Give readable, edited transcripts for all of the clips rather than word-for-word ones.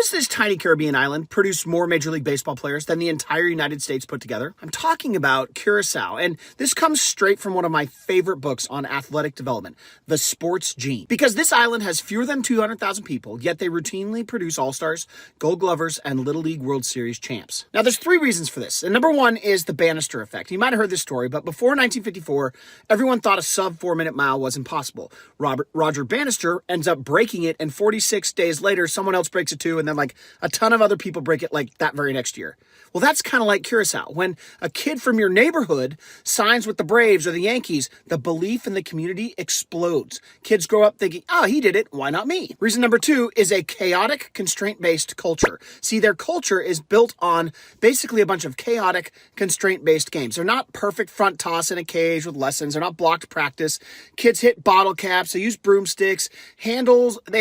does this tiny Caribbean island produce more Major League Baseball players than the entire United States put together? I'm talking about Curacao, and this comes straight from one of my favorite books on athletic development, The Sports Gene. Because this island has fewer than 200,000 people, yet they routinely produce All-Stars, Gold Glovers, and Little League World Series champs. Now, there's three reasons for this. And number one is the Bannister effect. You might have heard this story, but before 1954, everyone thought a sub-4-minute mile was impossible. Roger Bannister ends up breaking it, and 46 days later, someone else breaks it too, and then like a ton of other people break it like that very next year. Well, that's kind of like Curacao. When a kid from your neighborhood signs with the Braves or the Yankees, the belief in the community explodes. Kids grow up thinking, oh, he did it, why not me? Reason number two is a chaotic, constraint-based culture. See, their culture is built on basically a bunch of chaotic, constraint-based games. They're not perfect front toss in a cage with lessons. They're not blocked practice. Kids hit bottle caps. They use broomsticks. They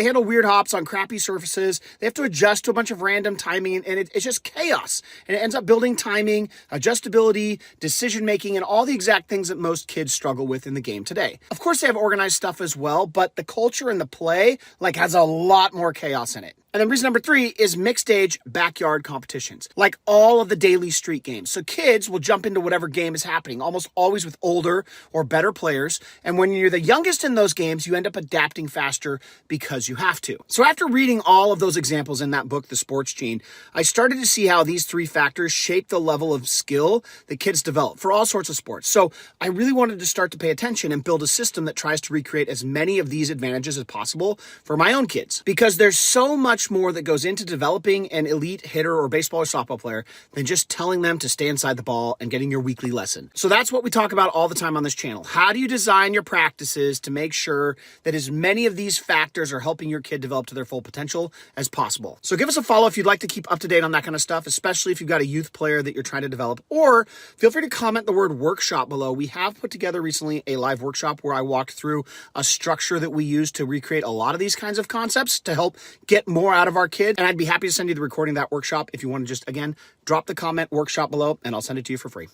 handle weird hops on crappy surfaces. They have to adjust to a bunch of random timing, and it's just chaos. And it ends up building timing, adjustability, decision-making, and all the exact things that most kids struggle with in the game today. Of course, they have organized stuff as well, but the culture and the play has a lot more chaos in it. And then reason number three is mixed age backyard competitions, like all of the daily street games. So kids will jump into whatever game is happening, almost always with older or better players. And when you're the youngest in those games, you end up adapting faster because you have to. So after reading all of those examples in that book, The Sports Gene, I started to see how these three factors shape the level of skill that kids develop for all sorts of sports. So I really wanted to start to pay attention and build a system that tries to recreate as many of these advantages as possible for my own kids, because there's so much more that goes into developing an elite hitter or baseball or softball player than just telling them to stay inside the ball and getting your weekly lesson. So that's what we talk about all the time on this channel. How do you design your practices to make sure that as many of these factors are helping your kid develop to their full potential as possible? So give us a follow if you'd like to keep up to date on that kind of stuff, especially if you've got a youth player that you're trying to develop, or feel free to comment the word workshop below. We have put together recently a live workshop where I walked through a structure that we use to recreate a lot of these kinds of concepts to help get more out of our kids. And I'd be happy to send you the recording of that workshop if you want to just, again, drop the comment workshop below and I'll send it to you for free.